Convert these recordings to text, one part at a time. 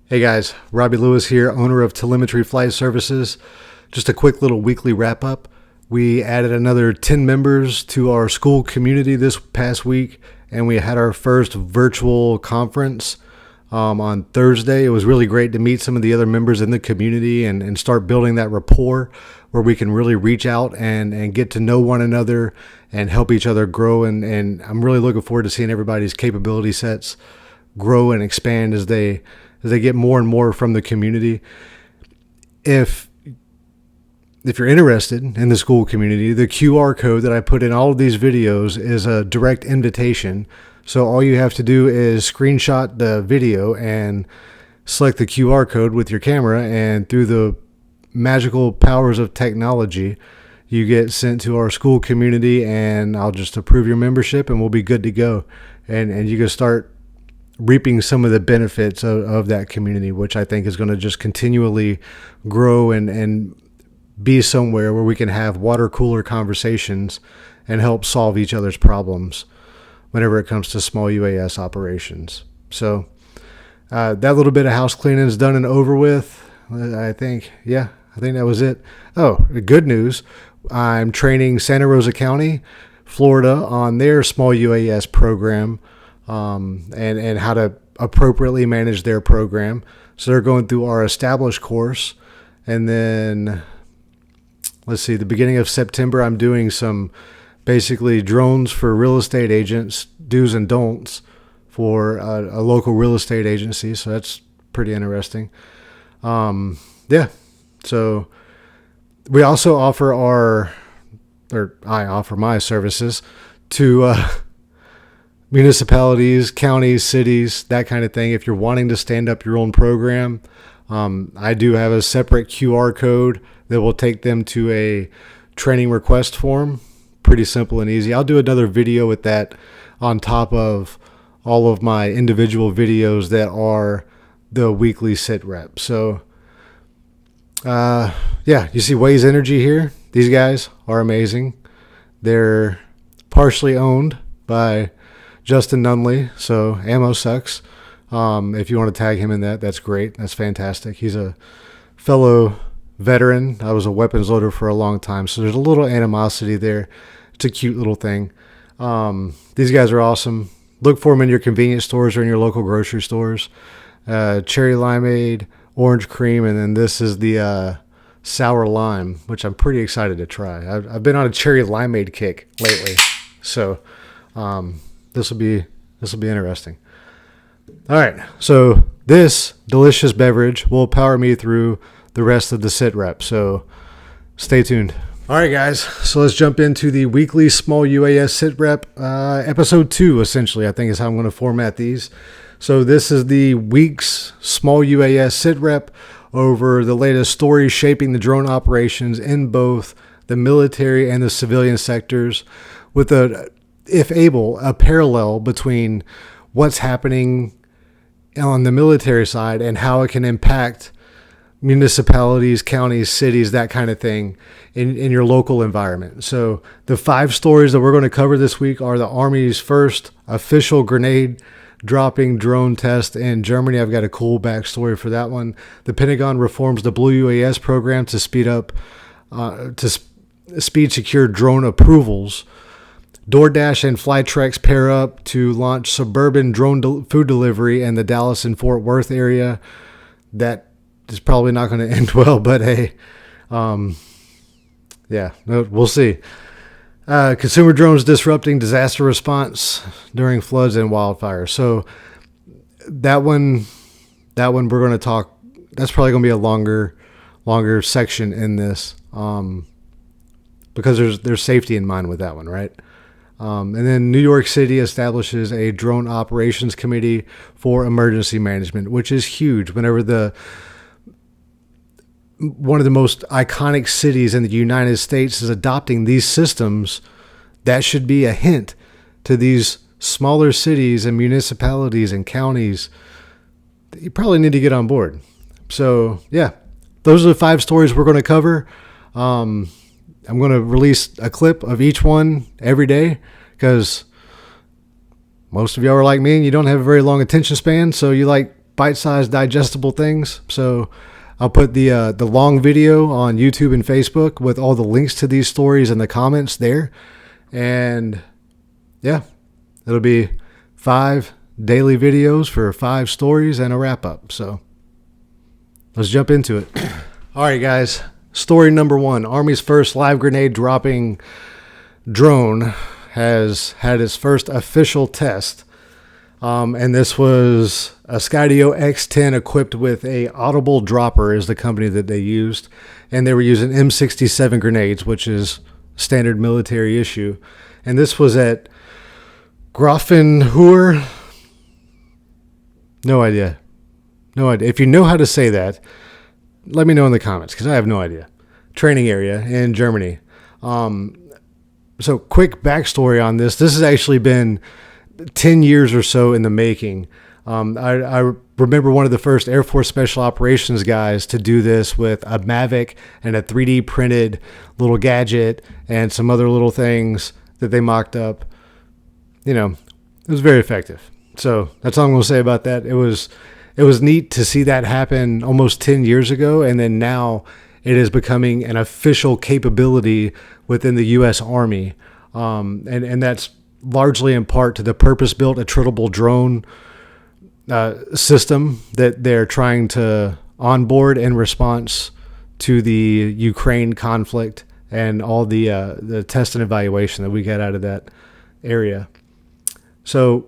Hey guys, Robbie Lewis here, owner of Telemetry Flight Services. Just a quick little weekly wrap up. We added another 10 members to our school community this past week, and we had our first virtual conference on Thursday. It was really great to meet some of the other members in the community and start building that rapport where we can really reach out and get to know one another and help each other grow. And I'm really looking forward to seeing everybody's capability sets grow and expand as they get more and more from the community. If you're interested in the school community, the QR code that I put in all of these videos is a direct invitation. So all you have to do is screenshot the video and select the QR code with your camera, and through the magical powers of technology, you get sent to our school community, and I'll just approve your membership and we'll be good to go. And you can start reaping some of the benefits of that community, which I think is going to just continually grow and be somewhere where we can have water cooler conversations and help solve each other's problems whenever it comes to small UAS operations. So that little bit of house cleaning is done and over with. I think that was it. Oh, good news. I'm training Santa Rosa County, Florida on their small UAS program. And how to appropriately manage their program. So they're going through our established course. And then, let's see, the beginning of September, I'm doing some basically drones for real estate agents, do's and don'ts for a local real estate agency. So that's pretty interesting. So we also offer I offer my services to, municipalities, counties, cities, that kind of thing. If you're wanting to stand up your own program, I do have a separate QR code that will take them to a training request form. Pretty simple and easy. I'll do another video with that on top of all of my individual videos that are the weekly SITREP. So, you see Waze Energy here. These guys are amazing. They're partially owned by Justin Nunley, so ammo sucks. If you want to tag him in that, that's great. That's fantastic. He's a fellow veteran. I was a weapons loader for a long time, so there's a little animosity there. It's a cute little thing. These guys are awesome. Look for them in your convenience stores or in your local grocery stores. Cherry limeade, orange cream, and then this is the sour lime, which I'm pretty excited to try. I've been on a cherry limeade kick lately, so This will be interesting. All right, so this delicious beverage will power me through the rest of the SITREP, so stay tuned. All right, guys, so let's jump into the weekly small UAS SITREP, episode 2, essentially, I think is how I'm going to format these. So this is the week's small UAS SITREP over the latest stories shaping the drone operations in both the military and the civilian sectors, with if able, a parallel between what's happening on the military side and how it can impact municipalities, counties, cities, that kind of thing in your local environment. So the 5 stories that we're going to cover this week are the Army's first official grenade dropping drone test in Germany. I've got a cool backstory for that one. The Pentagon reforms the Blue UAS program to speed secure drone approvals. DoorDash and Flytrex pair up to launch suburban drone food delivery in the Dallas and Fort Worth area. That is probably not going to end well, but hey, we'll see. Consumer drones disrupting disaster response during floods and wildfires. So that one we're going to talk. That's probably going to be a longer section in this, because there's safety in mind with that one, right? And then New York City establishes a drone operations committee for emergency management, which is huge. Whenever one of the most iconic cities in the United States is adopting these systems, that should be a hint to these smaller cities and municipalities and counties that you probably need to get on board. So yeah, those are the 5 stories we're going to cover. I'm going to release a clip of each one every day because most of y'all are like me and you don't have a very long attention span. So you like bite-sized, digestible things. So I'll put the long video on YouTube and Facebook with all the links to these stories in the comments there. And yeah, it'll be 5 daily videos for 5 stories and a wrap-up. So let's jump into it. All right, guys. Story number 1. Army's first live grenade dropping drone has had its first official test. And this was a Skydio X10 equipped with a audible dropper is the company that they used. And they were using M67 grenades, which is standard military issue. And this was at Grafenhoer. No idea. If you know how to say that, let me know in the comments, because I have no idea. Training area in Germany. So quick backstory on this. This has actually been 10 years or so in the making. I remember one of the first Air Force Special Operations guys to do this with a Mavic and a 3D printed little gadget and some other little things that they mocked up. It was very effective. So that's all I'm going to say about that. It was neat to see that happen almost 10 years ago, and then now it is becoming an official capability within the U.S. Army. And that's largely in part to the purpose-built attritable drone system that they're trying to onboard in response to the Ukraine conflict and all the test and evaluation that we got out of that area. So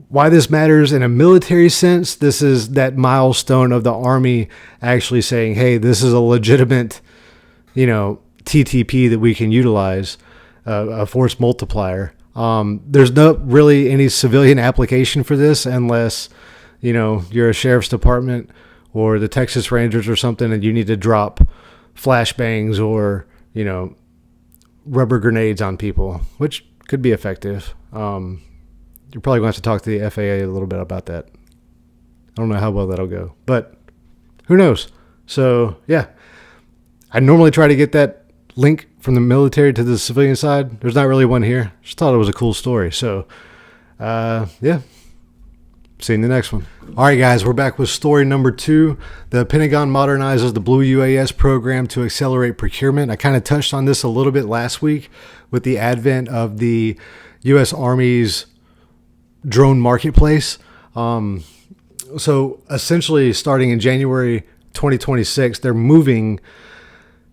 why this matters in a military sense, this is that milestone of the Army actually saying, hey, this is a legitimate, TTP that we can utilize, a force multiplier. There's not really any civilian application for this unless, you're a sheriff's department or the Texas Rangers or something and you need to drop flashbangs or, rubber grenades on people, which could be effective. You're probably going to have to talk to the FAA a little bit about that. I don't know how well that'll go, but who knows? So, yeah. I normally try to get that link from the military to the civilian side. There's not really one here. Just thought it was a cool story. So, yeah. See you in the next one. All right, guys, we're back with story number 2. The Pentagon modernizes the Blue UAS program to accelerate procurement. I kind of touched on this a little bit last week with the advent of the U.S. Army's drone marketplace. So essentially starting in January 2026, they're moving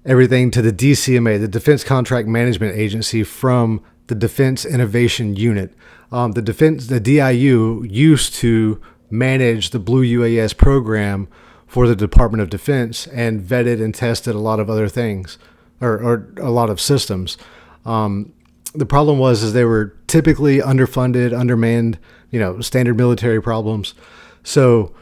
everything to the DCMA, the Defense Contract Management Agency, from the Defense Innovation Unit. The DIU used to manage the Blue UAS program for the Department of Defense and vetted and tested a lot of other things or a lot of systems. The problem was they were typically underfunded, undermanned, standard military problems. So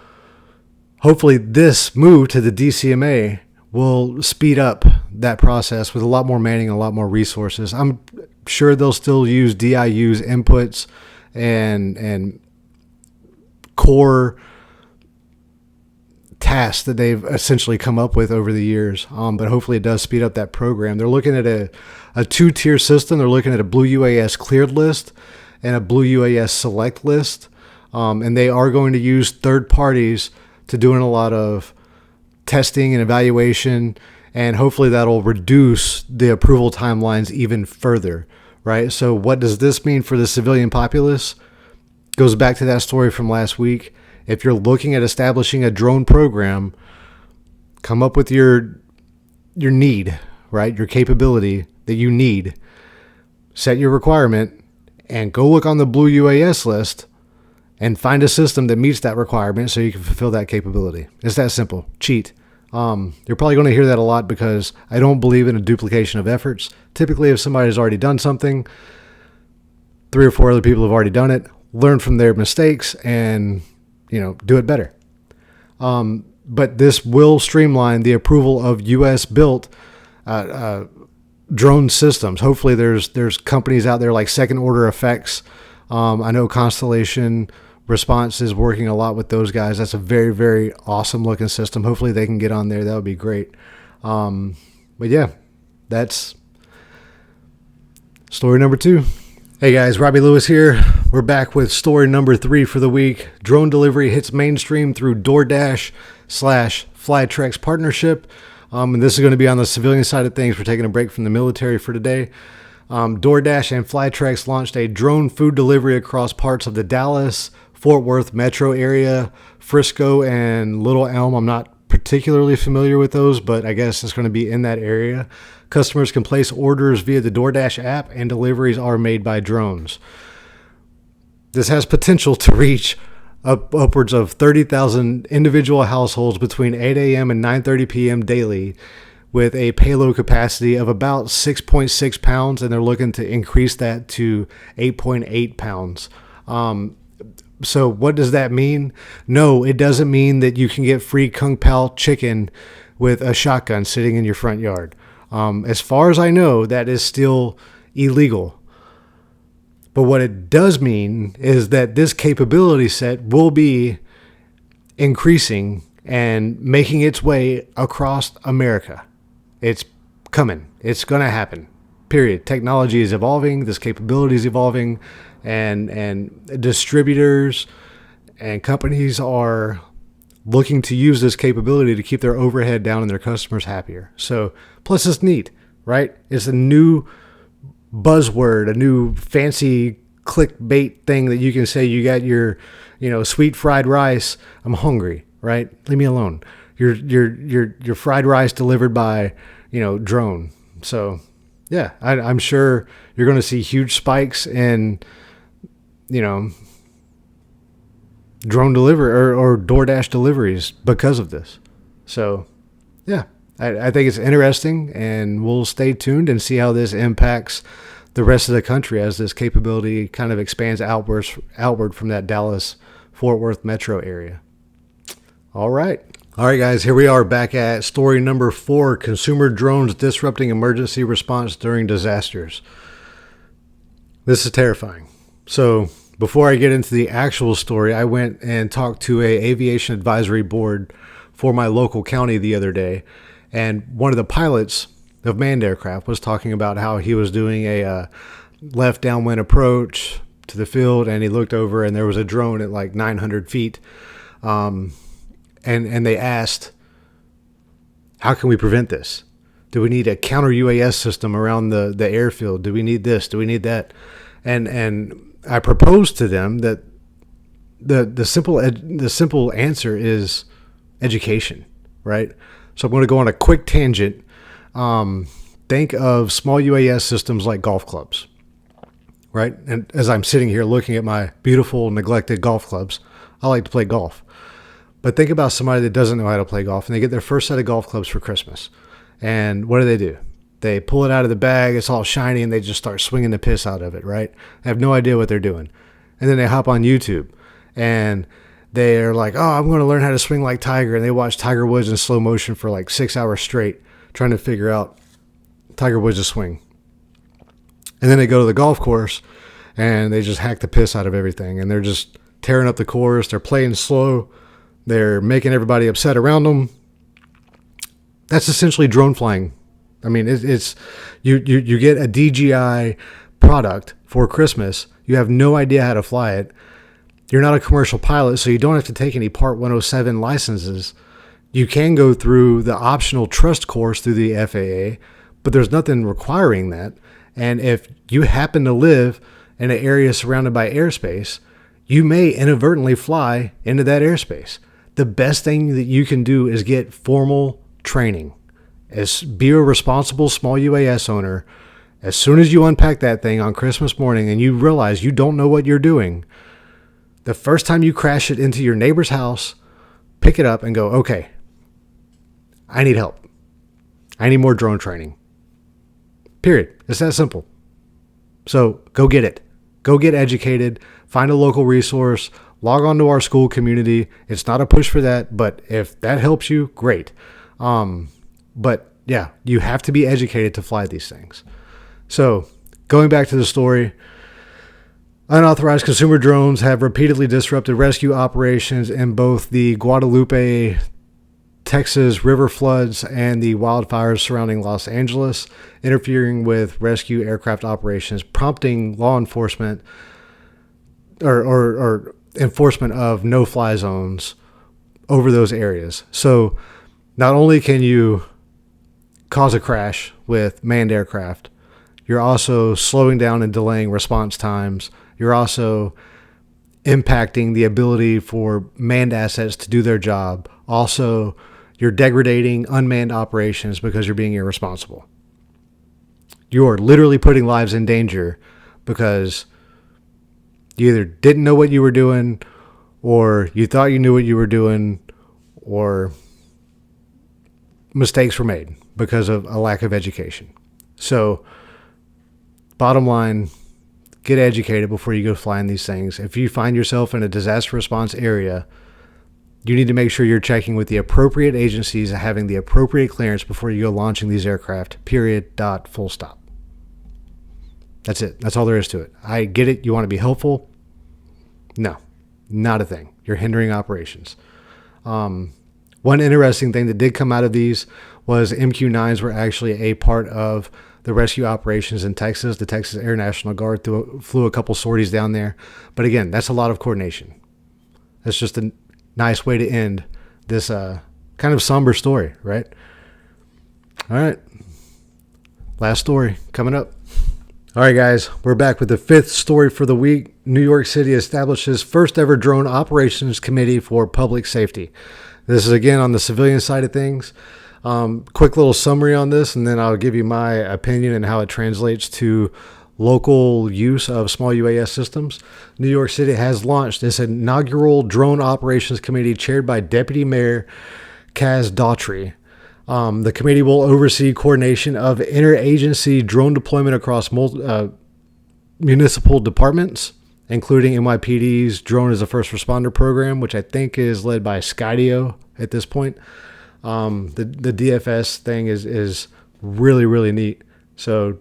hopefully this move to the DCMA will speed up that process with a lot more manning and a lot more resources. I'm sure they'll still use DIU's inputs and core tasks that they've essentially come up with over the years. But hopefully it does speed up that program. They're looking at a 2-tier system. They're looking at a Blue UAS cleared list and a Blue UAS select list. And they are going to use third parties to doing a lot of testing and evaluation. And hopefully that'll reduce the approval timelines even further, right? So what does this mean for the civilian populace? Goes back to that story from last week. If you're looking at establishing a drone program, come up with your need, right? Your capability that you need. Set your requirement and go look on the Blue UAS list and find a system that meets that requirement so you can fulfill that capability. It's that simple. Cheat. You're probably going to hear that a lot because I don't believe in a duplication of efforts. Typically, if somebody's already done something, 3 or 4 other people have already done it, learn from their mistakes and, do it better. But this will streamline the approval of U.S.-built drone systems. Hopefully there's companies out there like Second Order Effects. I know Constellation Response is working a lot with those guys. That's a very, very awesome looking system. Hopefully they can get on there. That would be great. But yeah, that's story number 2. Hey guys, Robbie Lewis here. We're back with story number 3 for the week. Drone delivery hits mainstream through DoorDash / Flytrex partnership. And this is going to be on the civilian side of things. We're taking a break from the military for today. DoorDash and Flytrex launched a drone food delivery across parts of the Dallas, Fort Worth metro area, Frisco, and Little Elm. I'm not particularly familiar with those, but I guess it's going to be in that area. Customers can place orders via the DoorDash app, and deliveries are made by drones. This has potential to reach upwards of 30,000 individual households between 8 a.m. and 9:30 p.m. daily, with a payload capacity of about 6.6 pounds, and they're looking to increase that to 8.8 pounds. So what does that mean? No, it doesn't mean that you can get free Kung Pao chicken with a shotgun sitting in your front yard. As far as I know, that is still illegal. But what it does mean is that this capability set will be increasing and making its way across America. It's coming. It's going to happen. Period. Technology is evolving. This capability is evolving. And distributors and companies are looking to use this capability to keep their overhead down and their customers happier. So, plus it's neat, right? It's a new buzzword, a new fancy clickbait thing that you can say you got your, sweet fried rice. I'm hungry, right? Leave me alone. Your fried rice delivered by, drone. So, yeah, I'm sure you're going to see huge spikes in, drone delivery or DoorDash deliveries because of this. So, yeah, I think it's interesting, and we'll stay tuned and see how this impacts the rest of the country as this capability kind of expands outward from that Dallas-Fort Worth metro area. All right, guys, here we are back at story number 4, consumer drones disrupting emergency response during disasters. This is terrifying. So before I get into the actual story, I went and talked to a aviation advisory board for my local county the other day. And one of the pilots of manned aircraft was talking about how he was doing a left downwind approach to the field, and he looked over and there was a drone at like 900 feet. And they asked, how can we prevent this? Do we need a counter UAS system around the airfield? Do we need this? Do we need that? And I proposed to them that the simple answer is education, right? So I'm going to go on a quick tangent. Think of small UAS systems like golf clubs, right? And as I'm sitting here looking at my beautiful neglected golf clubs, I like to play golf. But think about somebody that doesn't know how to play golf, and they get their first set of golf clubs for Christmas. And what do? They pull it out of the bag, it's all shiny, and they just start swinging the piss out of it, right? I have no idea what they're doing. And then they hop on YouTube, and they're like, oh, I'm going to learn how to swing like Tiger. And they watch Tiger Woods in slow motion for like 6 hours straight, trying to figure out Tiger Woods' swing. And then they go to the golf course, and they just hack the piss out of everything. And they're just tearing up the course. They're playing slow. They're making everybody upset around them. That's essentially drone flying. I mean, it's you get a DJI product for Christmas. You have no idea how to fly it. You're not a commercial pilot, so you don't have to take any Part 107 licenses. You can go through the optional trust course through the FAA, but there's nothing requiring that. And if you happen to live in an area surrounded by airspace, you may inadvertently fly into that airspace. The best thing that you can do is get formal training. Be a responsible small UAS owner. As soon as you unpack that thing on Christmas morning and you realize you don't know what you're doing, the first time you crash it into your neighbor's house, pick it up and go, okay, I need help. I need more drone training. Period. It's that simple. So go get it. Go get educated. Find a local resource. Log on to our school community. It's not a push for that, but if that helps you, great. But yeah, you have to be educated to fly these things. So going back to the story, unauthorized consumer drones have repeatedly disrupted rescue operations in both the Guadalupe, Texas river floods and the wildfires surrounding Los Angeles, interfering with rescue aircraft operations, prompting law enforcement or enforcement of no-fly zones over those areas. So not only can you cause a crash with manned aircraft, you're also slowing down and delaying response times. You're also impacting the ability for manned assets to do their job. Also, you're degrading unmanned operations because you're being irresponsible. You're literally putting lives in danger because you either didn't know what you were doing, or you thought you knew what you were doing, or mistakes were made because of a lack of education. So, bottom line, get educated before you go flying these things. If you find yourself in a disaster response area, you need to make sure you're checking with the appropriate agencies and having the appropriate clearance before you go launching these aircraft. Period. Dot. Full stop. That's it. That's all there is to it. I get it. You want to be helpful? No, not a thing. You're hindering operations. One interesting thing that did come out of these was MQ-9s were actually a part of the rescue operations in Texas. The Texas Air National Guard flew a couple sorties down there. But again, that's a lot of coordination. That's just a nice way to end this kind of somber story, right? All right. Last story coming up. All right, guys, we're back with the fifth story for the week. New York City establishes first ever drone operations committee for public safety. This is again on the civilian side of things. Quick little summary on this, and then I'll give you my opinion and how it translates to local use of small UAS systems. New York City has launched this inaugural drone operations committee chaired by Deputy Mayor Kaz Daughtry. The committee will oversee coordination of interagency drone deployment across municipal departments, including NYPD's Drone as a First Responder program, which I think is led by Skydio at this point. The DFS thing is really, really neat. So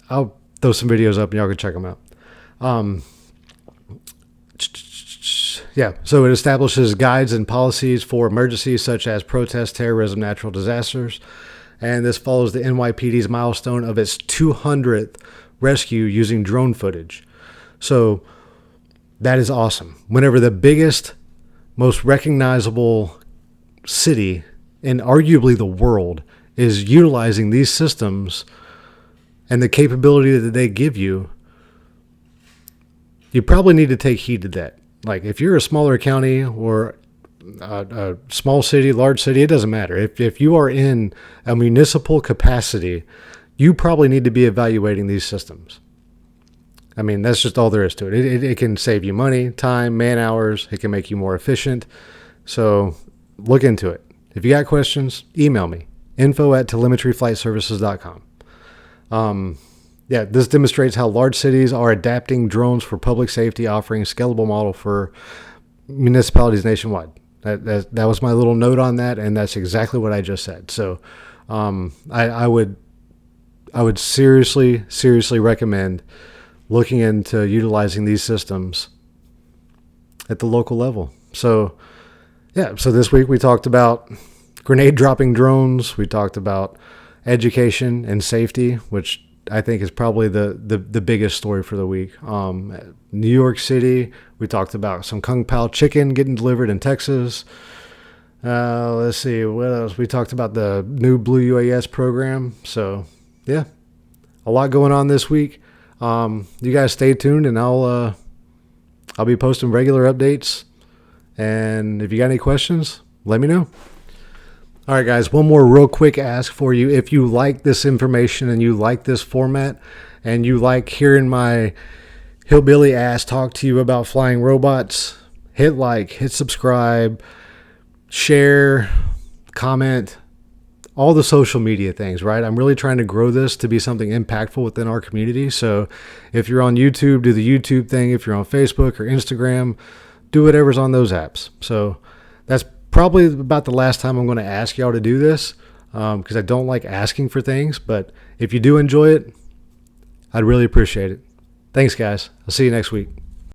I'll throw some videos up and y'all can check them out. So it establishes guides and policies for emergencies such as protests, terrorism, natural disasters. And this follows the NYPD's milestone of its 200th rescue using drone footage. So that is awesome. Whenever the biggest, most recognizable city in arguably the world is utilizing these systems and the capability that they give you, you probably need to take heed to that. Like if you're a smaller county or a small city, large city, it doesn't matter. If you are in a municipal capacity, you probably need to be evaluating these systems. I mean, that's just all there is to it. It can save you money, time, man hours. It can make you more efficient. So look into it. If you got questions, email me, info@telemetryflightservices.com. This demonstrates how large cities are adapting drones for public safety, offering a scalable model for municipalities nationwide. That was my little note on that, and that's exactly what I just said. So I would seriously recommend looking into utilizing these systems at the local level. So this week we talked about grenade dropping drones. We talked about education and safety, which I think is probably the biggest story for the week. New York City, we talked about some Kung Pao chicken getting delivered in Texas. Let's see, what else? We talked about the new Blue UAS program. So, yeah, a lot going on this week. You guys stay tuned, and I'll be posting regular updates. And if you got any questions, let me know. All right, guys, one more real quick ask for you. If you like this information and you like this format and you like hearing my hillbilly ass talk to you about flying robots, hit like, hit subscribe, share, comment, all the social media things, right? I'm really trying to grow this to be something impactful within our community. So if you're on YouTube, do the YouTube thing. If you're on Facebook or Instagram, do whatever's on those apps. So that's probably about the last time I'm going to ask y'all to do this, because I don't like asking for things. But if you do enjoy it, I'd really appreciate it. Thanks, guys. I'll see you next week.